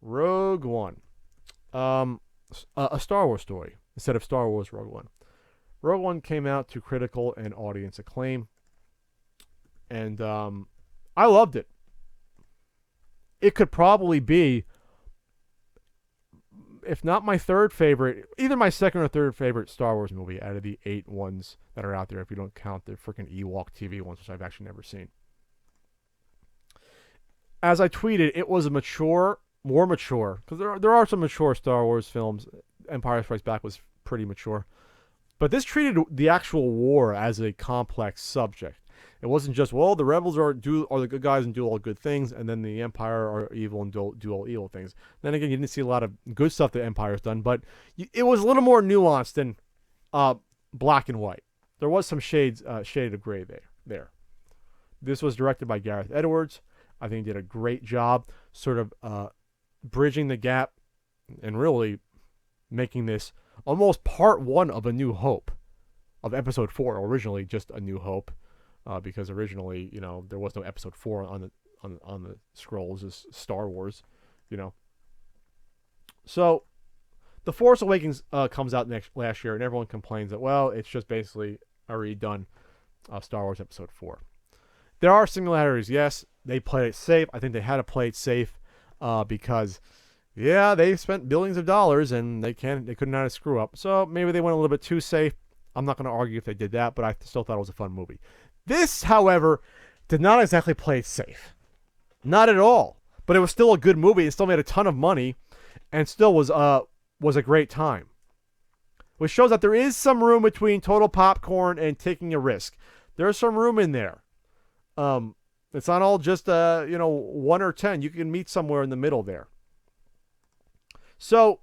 Rogue One. A Star Wars story instead of Star Wars Rogue One. Rogue One came out to critical and audience acclaim, and I loved it. It could probably be, if not my third favorite, either my second or third favorite Star Wars movie out of the 8 ones that are out there, if you don't count the freaking Ewok TV ones, which I've actually never seen. As I tweeted, it was more mature, because there are some mature Star Wars films. Empire Strikes Back was pretty mature. But this treated the actual war as a complex subject. It wasn't just, well, the rebels are the good guys and do all good things, and then the Empire are evil and do all evil things. Then again, you didn't see a lot of good stuff the Empire's done, but it was a little more nuanced than black and white. There was some shade of gray there. This was directed by Gareth Edwards. I think he did a great job sort of bridging the gap and really making this almost part one of A New Hope, of episode 4, originally just A New Hope, because originally, there was no episode 4 on the scrolls as Star Wars, So, The Force Awakens comes out last year, and everyone complains that, well, it's just basically a redone of Star Wars episode 4. There are similarities, yes. They played it safe. I think they had to play it safe because, yeah, they spent billions of dollars and they couldn't have screw up. So maybe they went a little bit too safe. I'm not going to argue if they did that, but I still thought it was a fun movie. This, however, did not exactly play it safe. Not at all. But it was still a good movie. It still made a ton of money and still was a great time. Which shows that there is some room between total popcorn and taking a risk. There's some room in there. It's not all just 1 or 10. You can meet somewhere in the middle there. So,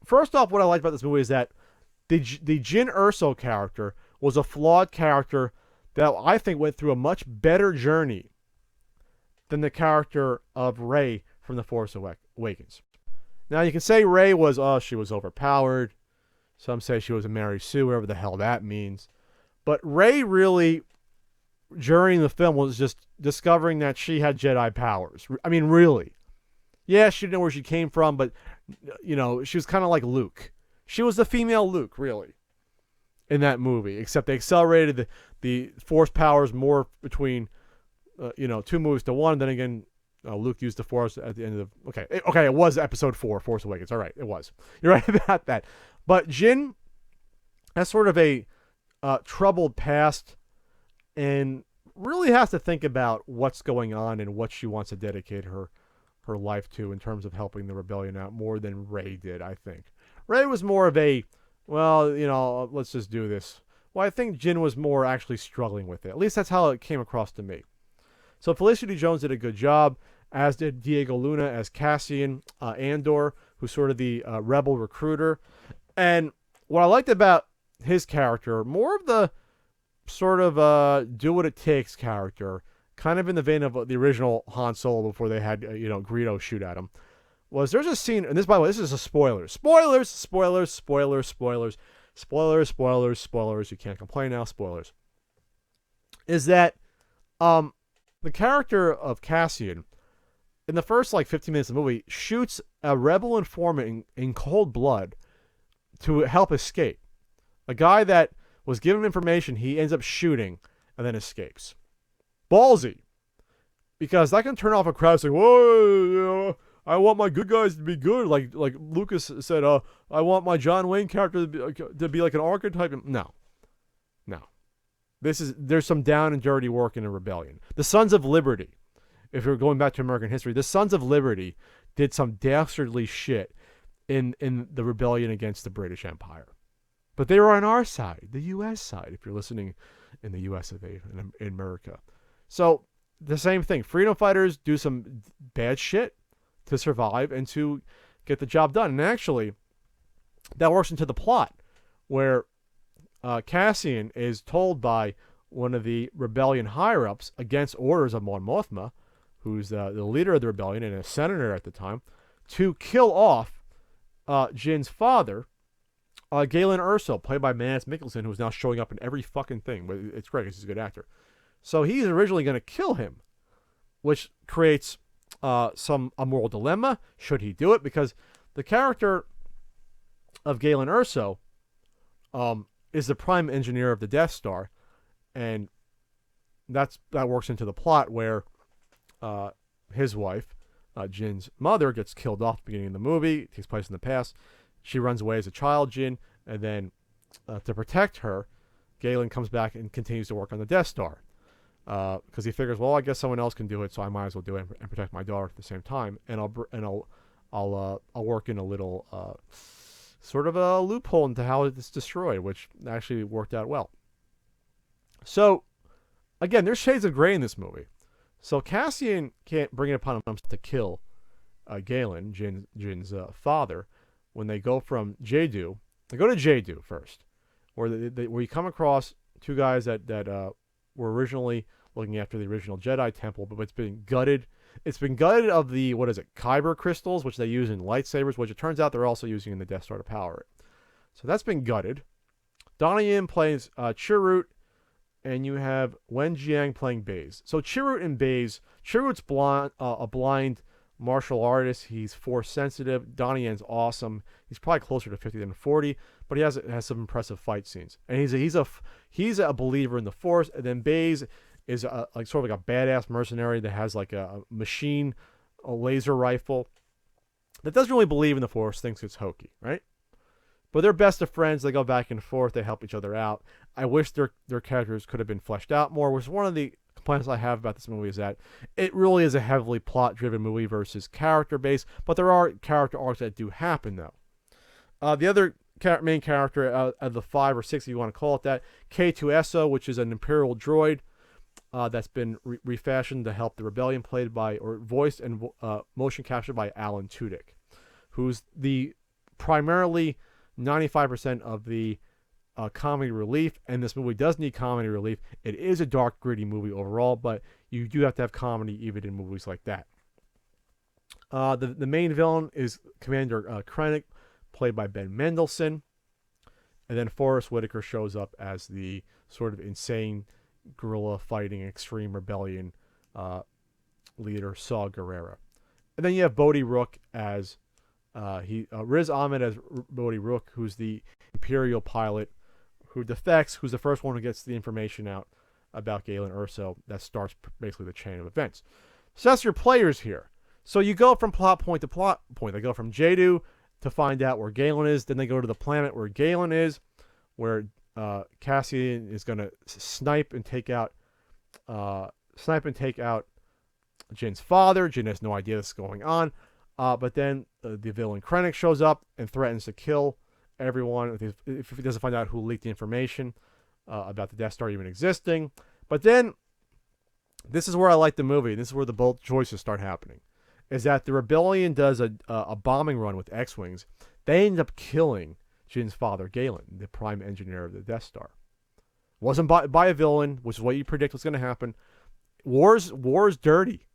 first off, what I liked about this movie is that the Jyn Erso character was a flawed character that I think went through a much better journey than the character of Rey from The Force Awakens. Now, you can say Rey was, she was overpowered. Some say she was a Mary Sue, whatever the hell that means. But Rey really, during the film, was just discovering that she had Jedi powers. I mean, really. Yeah, she didn't know where she came from, but, she was kind of like Luke. She was the female Luke, really, in that movie. Except they accelerated the Force powers more between, 2 movies to 1. Then again, Luke used the Force at the end of the... Okay, it was episode 4, Force Awakens. All right, it was. You're right about that. But Jyn has sort of a troubled past and really has to think about what's going on and what she wants to dedicate her life to in terms of helping the rebellion out more than Rey did, I think. Rey was more of a, let's just do this. Well, I think Jyn was more actually struggling with it. At least that's how it came across to me. So Felicity Jones did a good job, as did Diego Luna as Cassian Andor, who's sort of the rebel recruiter. And what I liked about his character, more of the sort of do what it takes character, kind of in the vein of the original Han Solo before they had, Greedo shoot at him, was there's a scene, and this, by the way, this is a spoiler. Spoilers, spoilers, spoilers, spoilers, spoilers, spoilers, spoilers. You can't complain now, spoilers. Is that the character of Cassian, in the first 15 minutes of the movie, shoots a rebel informant in cold blood to help escape. A guy that was given information he ends up shooting and then escapes. Ballsy. Because that can turn off a crowd saying, whoa, I want my good guys to be good. Like Lucas said, I want my John Wayne character to be like an archetype. No. There's some down and dirty work in a rebellion. The Sons of Liberty, if you're going back to American history, the Sons of Liberty did some dastardly shit in the rebellion against the British Empire. But they were on our side, the U.S. side, if you're listening in the U.S. of A, in America. So, the same thing. Freedom fighters do some bad shit to survive and to get the job done. And actually, that works into the plot, where Cassian is told by one of the rebellion higher-ups, against orders of Mon Mothma, who's the leader of the rebellion and a senator at the time, to kill off Jin's father, Galen Erso, played by Mads Mikkelsen, who's now showing up in every fucking thing. But it's great because he's a good actor. So he's originally going to kill him, which creates a moral dilemma. Should he do it? Because the character of Galen Erso is the prime engineer of the Death Star, and that works into the plot where his wife, Jin's mother, gets killed off at the beginning of the movie. It takes place in the past. She runs away as a child, Jin, and then to protect her, Galen comes back and continues to work on the Death Star. Because he figures, well, I guess someone else can do it, so I might as well do it and protect my daughter at the same time. And I'll work in a little sort of a loophole into how it's destroyed, which actually worked out well. So, again, there's shades of gray in this movie. So Cassian can't bring it upon himself to kill Galen, Jin's father, when they go from Jeju. They go to Jeju first, where where you come across two guys that were originally looking after the original Jedi temple, but it's been gutted. It's been gutted of the, Kyber crystals, which they use in lightsabers, which it turns out they're also using in the Death Star to power it. So that's been gutted. Donnie Yen plays Chirrut, and you have Wen Jiang playing Baze. So Chirrut and Baze, Chirrut's a blind martial artist. He's force sensitive. Donnie Yen's awesome. He's probably closer to 50 than 40, but he has some impressive fight scenes. And he's a believer in the Force. And then Baze is sort of like a badass mercenary that has like a machine, a laser rifle, that doesn't really believe in the Force, thinks it's hokey, right? But they're best of friends. They go back and forth. They help each other out. I wish their characters could have been fleshed out more, which is one of the complaints I have about this movie, is that it really is a heavily plot-driven movie versus character-based, but there are character arcs that do happen, though. The other main character of the 5 or 6, if you want to call it that, K2SO, which is an Imperial droid that's been refashioned to help the rebellion, voiced and motion captured by Alan Tudyk, who's the primarily 95% of the comedy relief, and this movie does need comedy relief. It is a dark, gritty movie overall, but you do have to have comedy even in movies like that. The main villain is Commander Krennic, played by Ben Mendelsohn, and then Forrest Whitaker shows up as the sort of insane guerrilla fighting extreme rebellion leader, Saw Gerrera. And then you have Bodhi Rook as Riz Ahmed as Bodhi Rook, who's the Imperial pilot who defects, who's the first one who gets the information out about Galen Erso that starts basically the chain of events. So that's your players here. So you go from plot point to plot point. They go from Jeju to find out where Galen is. Then they go to the planet where Galen is, where Cassian is going to snipe and take out Jin's father. Jin has no idea this is going on. But then the villain Krennic shows up and threatens to kill everyone if he doesn't find out who leaked the information about the Death Star even existing. But then, this is where I like the movie. This is where the bold choices start happening. Is that the rebellion does a bombing run with X-Wings. They end up killing Jin's father, Galen, the prime engineer of the Death Star. Wasn't by a villain, which is what you predict was going to happen. War's dirty.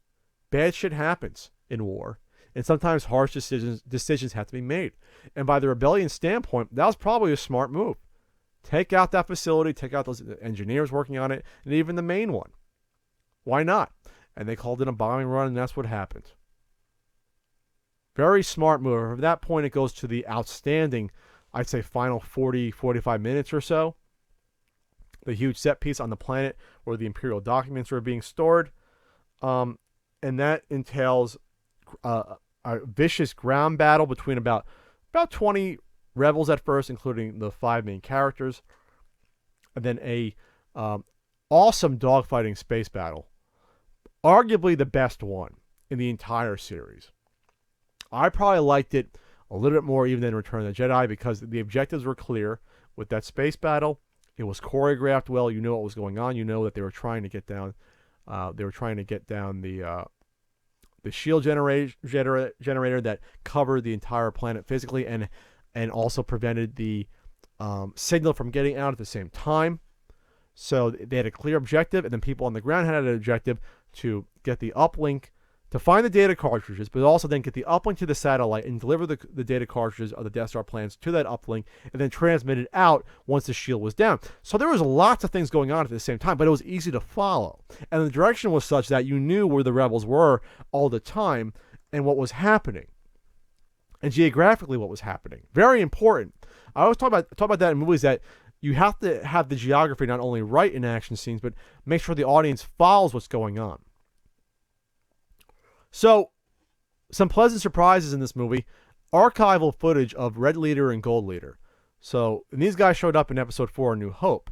Bad shit happens in war. And sometimes harsh decisions have to be made. And by the rebellion standpoint, that was probably a smart move. Take out that facility, take out those engineers working on it, and even the main one. Why not? And they called it a bombing run, and that's what happened. Very smart move. From that point, it goes to the outstanding, I'd say, final 40, 45 minutes or so. The huge set piece on the planet where the Imperial documents are being stored. And that entails a vicious ground battle between about 20 rebels at first, including the 5 main characters, and then a awesome dogfighting space battle, arguably the best one in the entire series. I probably liked it a little bit more even than Return of the Jedi because the objectives were clear with that space battle. It was choreographed well. You know what was going on. You know that they were trying to get down. The shield generator that covered the entire planet physically and also prevented the signal from getting out at the same time. So they had a clear objective, and then people on the ground had an objective to get the uplink to find the data cartridges, but also then get the uplink to the satellite and deliver the data cartridges of the Death Star plans to that uplink, and then transmit it out once the shield was down. So there was lots of things going on at the same time, but it was easy to follow. And the direction was such that you knew where the rebels were all the time and what was happening. And geographically what was happening. Very important. I always talk about that in movies, that you have to have the geography not only right in action scenes, but make sure the audience follows what's going on. So, some pleasant surprises in this movie. Archival footage of Red Leader and Gold Leader. So, and these guys showed up in Episode 4, A New Hope.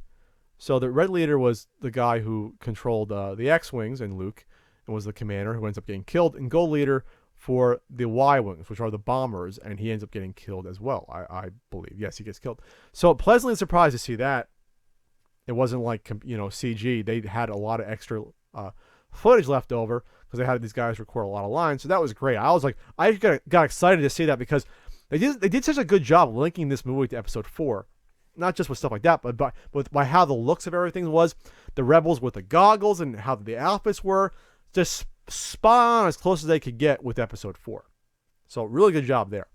So, the Red Leader was the guy who controlled the X-Wings and Luke, and was the commander who ends up getting killed. And Gold Leader for the Y-Wings, which are the bombers, and he ends up getting killed as well, I believe. Yes, he gets killed. So, pleasantly surprised to see that. It wasn't like, CG. They had a lot of extra footage left over, because they had these guys record a lot of lines. So that was great. I got excited to see that, because they did such a good job linking this movie to Episode 4. Not just with stuff like that, but by how the looks of everything was. The rebels with the goggles and how the outfits were. Just spot on, as close as they could get with Episode 4. So really good job there.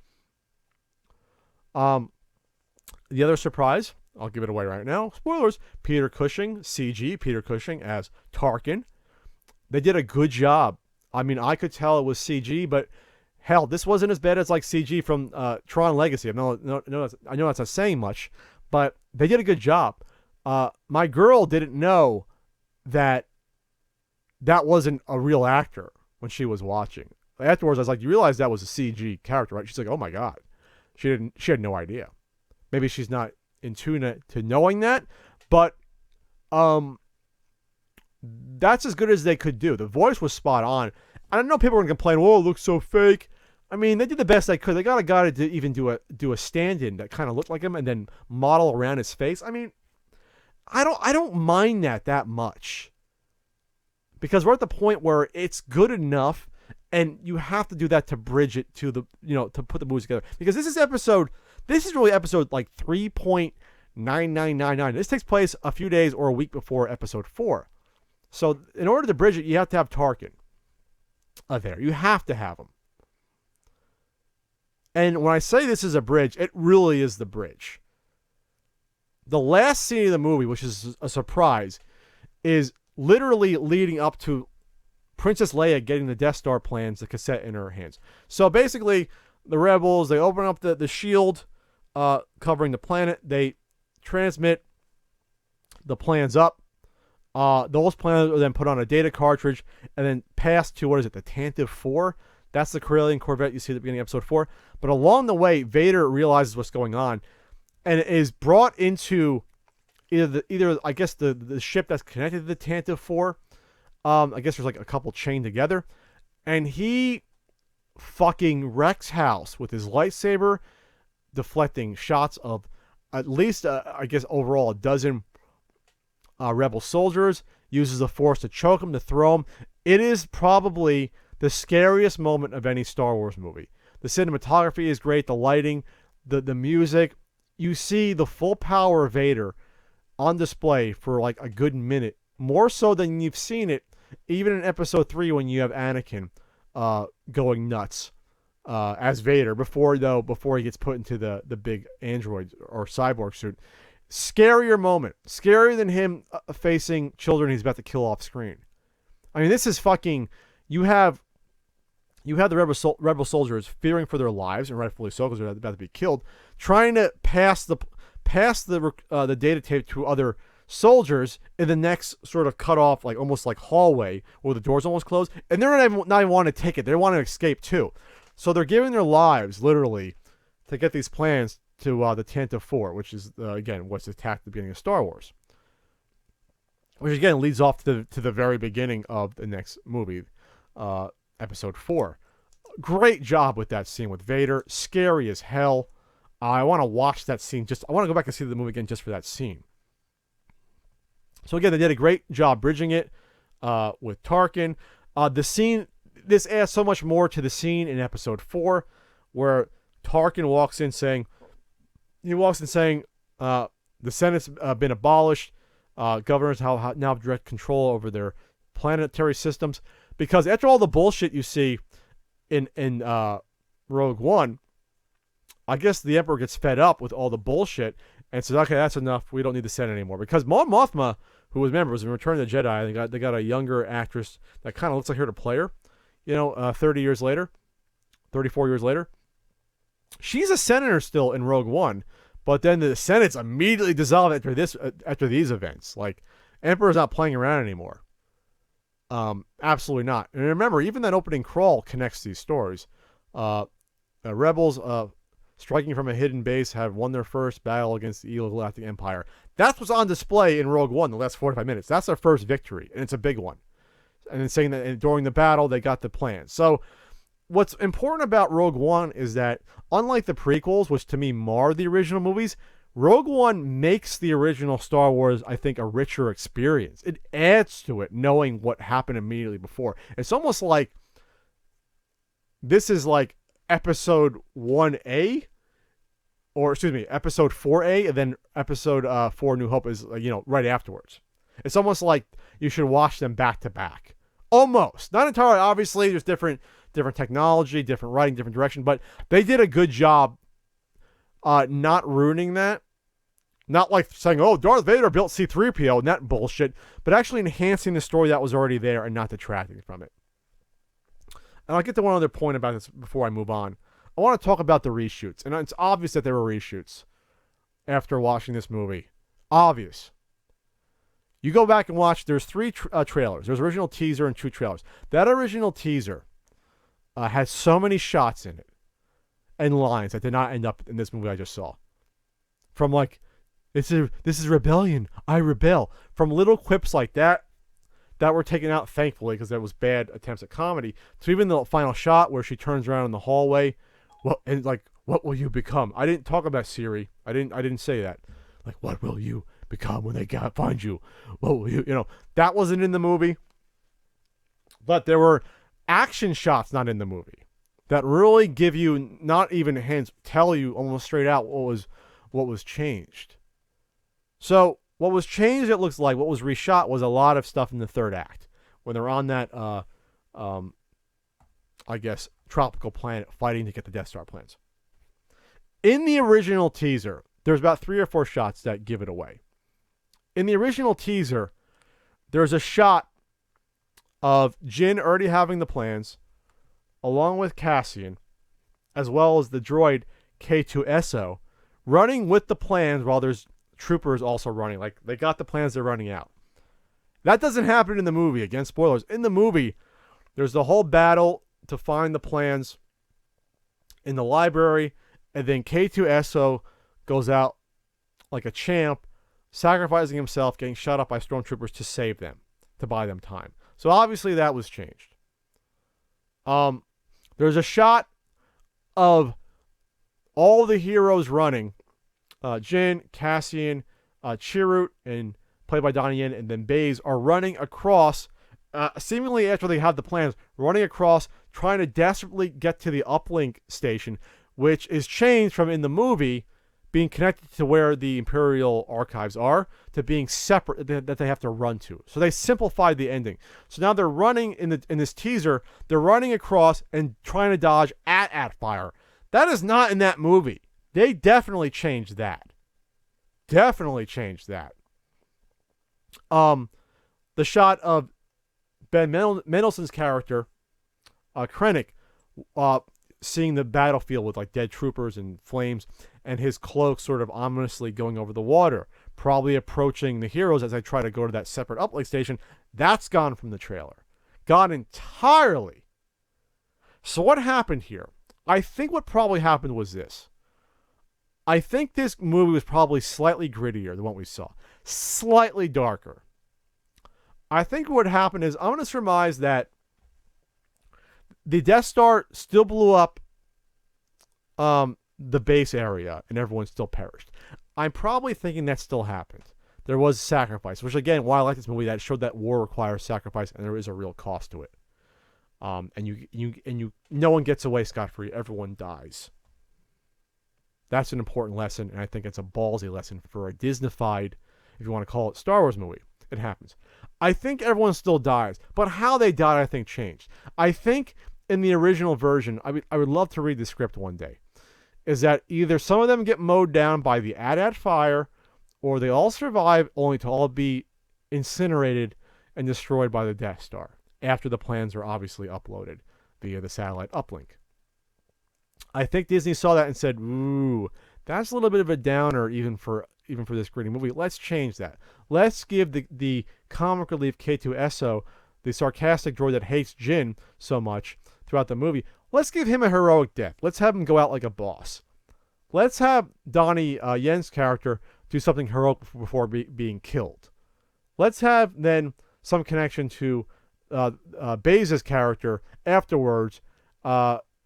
The other surprise, I'll give it away right now. Spoilers. Peter Cushing, CG, Peter Cushing as Tarkin. They did a good job. I mean, I could tell it was CG, but hell, this wasn't as bad as like CG from Tron Legacy. I know that's not saying much, but they did a good job. My girl didn't know that wasn't a real actor when she was watching. Afterwards, I was like, "You realize that was a CG character, right?" She's like, "Oh my god," she had no idea. Maybe she's not in tune to knowing that, but that's as good as they could do. The voice was spot on. I know people are going to complain, "Oh, it looks so fake." I mean, they did the best they could. They got a guy to even do a stand-in that kind of looked like him and then model around his face. I mean, I don't mind that much, because we're at the point where it's good enough, and you have to do that to bridge it to the to put the movies together. Because this is really episode like 3.9999. This takes place a few days or a week before Episode 4. So in order to bridge it, you have to have Tarkin there. You have to have him. And when I say this is a bridge, it really is the bridge. The last scene of the movie, which is a surprise, is literally leading up to Princess Leia getting the Death Star plans, the cassette, in her hands. So basically, the rebels, they open up the shield covering the planet. They transmit the plans up. Those plans are then put on a data cartridge and then passed to, the Tantive 4? That's the Corellian Corvette you see at the beginning of Episode 4. But along the way, Vader realizes what's going on and is brought into either I guess the ship that's connected to the Tantive 4. I guess there's like a couple chained together. And he fucking wrecks house with his lightsaber, deflecting shots of at least, I guess, overall a dozen rebel soldiers, uses the Force to choke them, to throw them. It is probably the scariest moment of any Star Wars movie. The cinematography is great, the lighting, the music. You see the full power of Vader on display for like a good minute, more so than you've seen it even in Episode 3 when you have Anakin going nuts as Vader before he gets put into the big android or cyborg suit. Scarier moment. Scarier than him facing children he's about to kill off screen. I mean, this is fucking... You have the rebel soldiers fearing for their lives, and rightfully so, because they're about to be killed, trying to pass the data tape to other soldiers in the next sort of cut off, like almost like hallway where the doors almost closed, and they're not even want to take it. They want to escape too. So they're giving their lives literally to get these plans to the Tantive 4, which is again what's attacked at the beginning of Star Wars, which again leads off to the very beginning of the next movie, Episode 4. Great job with that scene with Vader. Scary as hell. I want to watch that scene. I want to go back and see the movie again just for that scene. So again, they did a great job bridging it with Tarkin. The scene, this adds so much more to the scene in Episode 4, where Tarkin walks in saying, the Senate's been abolished. Governors now have direct control over their planetary systems. Because after all the bullshit you see in Rogue One, I guess the Emperor gets fed up with all the bullshit and says, okay, that's enough. We don't need the Senate anymore. Because Mon Mothma, who was, remember, was in Return of the Jedi, they got a younger actress that kind of looks like her to play her, 34 years later. She's a senator still in Rogue One, but then the Senate's immediately dissolved after these events. Like, Emperor's not playing around anymore. Absolutely not. And remember, even that opening crawl connects these stories. Rebels striking from a hidden base have won their first battle against the evil Galactic Empire. That's what's on display in Rogue One the last 45 minutes. That's their first victory, and it's a big one. And then saying that during the battle, they got the plan. So what's important about Rogue One is that, unlike the prequels, which to me mar the original movies, Rogue One makes the original Star Wars, I think, a richer experience. It adds to it, knowing what happened immediately before. It's almost like this is like episode 1A, or excuse me, episode 4A, and then episode 4 New Hope is, right afterwards. It's almost like you should watch them back to back. Almost. Not entirely, obviously. There's different technology, different writing, different direction, but they did a good job not ruining that. Not like saying, oh, Darth Vader built C-3PO and that bullshit, but actually enhancing the story that was already there and not detracting from it. And I'll get to one other point about this before I move on. I want to talk about the reshoots. And it's obvious that there were reshoots after watching this movie. Obvious. You go back and watch, there's 3 trailers. There's original teaser and 2 trailers. That original teaser has so many shots in it and lines that did not end up in this movie I just saw. From like, this is rebellion. I rebel. From little quips like that were taken out, thankfully, because there was bad attempts at comedy, to even the final shot where she turns around in the hallway. What will you become? I didn't talk about Siri. I didn't say that. Like, what will you become when they find you? What will you, that wasn't in the movie. But there were action shots not in the movie that really give you, not even hints, tell you almost straight out what was changed. So what was changed, it looks like, what was reshot was a lot of stuff in the third act when they're on that, I guess, tropical planet fighting to get the Death Star plans. In the original teaser, there's about 3 or 4 shots that give it away. In the original teaser, there's a shot of Jyn already having the plans, along with Cassian, as well as the droid K2SO, running with the plans while there's troopers also running. Like, they got the plans, they're running out. That doesn't happen in the movie. Again, spoilers. In the movie, there's the whole battle to find the plans in the library, and then K2SO goes out like a champ, sacrificing himself, getting shot up by stormtroopers to save them, to buy them time. So obviously that was changed. There's a shot of all the heroes running. Jyn, Cassian, Chirrut, and played by Donnie Yen, and then Baze are running across, seemingly after they have the plans, running across, trying to desperately get to the uplink station, which is changed from in the movie being connected to where the Imperial archives are to being separate, that they have to run to. So they simplified the ending. So now they're running in this teaser, they're running across and trying to dodge at fire. That is not in that movie. They definitely changed that. Definitely changed that. The shot of Ben Mendelsohn's character, Krennic, seeing the battlefield with like dead troopers and flames, and his cloak sort of ominously going over the water, probably approaching the heroes as they try to go to that separate uplink station. That's gone from the trailer. Gone entirely. So what happened here? I think what probably happened was this. I think this movie was probably slightly grittier than what we saw. Slightly darker. I think what happened is, I'm going to surmise that the Death Star still blew up the base area and everyone still perished. I'm probably thinking that still happened. There was sacrifice, which again, why I like this movie, that showed that war requires sacrifice and there is a real cost to it. And no one gets away scot-free. Everyone dies. That's an important lesson, and I think it's a ballsy lesson for a Disney-fied, if you want to call it, Star Wars movie. It happens. I think everyone still dies, but how they died, I think, changed. I think in the original version, I would love to read the script one day, is that either some of them get mowed down by the AT-AT fire, or they all survive only to all be incinerated and destroyed by the Death Star after the plans are obviously uploaded via the satellite uplink. I think Disney saw that and said, ooh, that's a little bit of a downer even for this gritty movie. Let's change that. Let's give the comic relief K2SO, the sarcastic droid that hates Jin so much throughout the movie, let's give him a heroic death. Let's have him go out like a boss. Let's have Donnie Yen's character do something heroic before being killed. Let's have then some connection to Baze's character afterwards,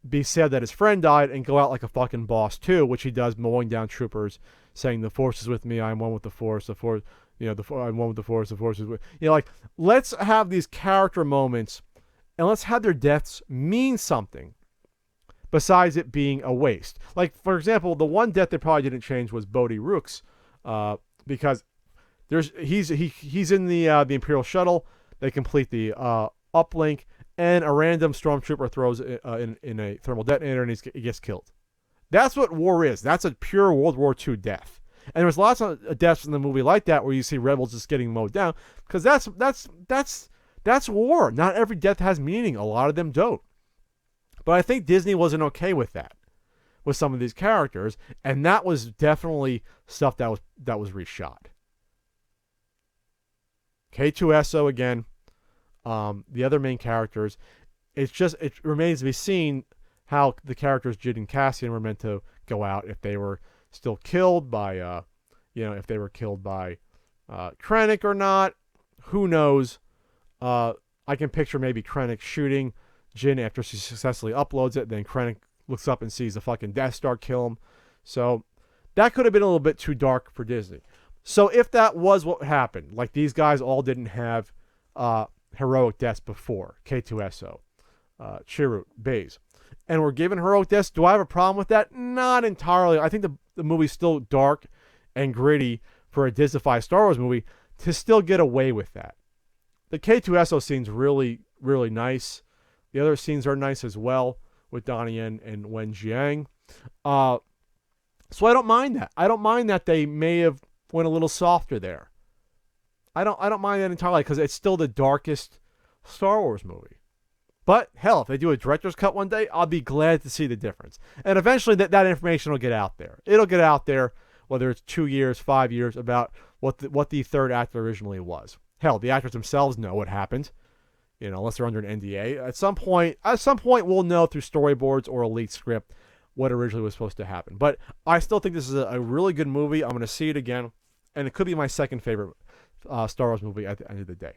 be sad that his friend died and go out like a fucking boss too, which he does, mowing down troopers, saying the Force is with me, I'm one with the Force, the Force, I'm one with the Force is with, like, let's have these character moments and let's have their deaths mean something besides it being a waste. Like, for example, the one death that probably didn't change was Bodhi Rook's, because he's in the Imperial shuttle, they complete the uplink, and a random stormtrooper throws in a thermal detonator and he gets killed. That's what war is. That's a pure World War II death. And there was lots of deaths in the movie like that where you see rebels just getting mowed down, because that's war. Not every death has meaning. A lot of them don't. But I think Disney wasn't okay with that, with some of these characters, and that was definitely stuff that was reshot. K2SO again. The other main characters, it remains to be seen how the characters Jid and Cassian were meant to go out, if they were still killed by, if they were killed by Krennic or not. Who knows? I can picture maybe Krennic shooting Jin after she successfully uploads it, then Krennic looks up and sees the fucking Death Star kill him. So that could have been a little bit too dark for Disney. So if that was what happened, like these guys all didn't have heroic deaths before, K2SO, Chirrut, Baze, and we're given heroic deaths, do I have a problem with that? Not entirely. I think the movie's still dark and gritty for a Disney-fied Star Wars movie to still get away with that. The K2SO scene's really, really nice. The other scenes are nice as well with Donnie Yen and Wen Jiang. So I don't mind that. I don't mind that they may have went a little softer there. I don't mind that entirely, because it's still the darkest Star Wars movie. But hell, if they do a director's cut one day, I'll be glad to see the difference. And eventually that information will get out there. It'll get out there, whether it's 2 years, 5 years, about what the third act originally was. Hell, the actors themselves know what happened, unless they're under an NDA. At some point, we'll know through storyboards or a leaked script what originally was supposed to happen. But I still think this is a really good movie. I'm going to see it again, and it could be my second favorite Star Wars movie at the end of the day.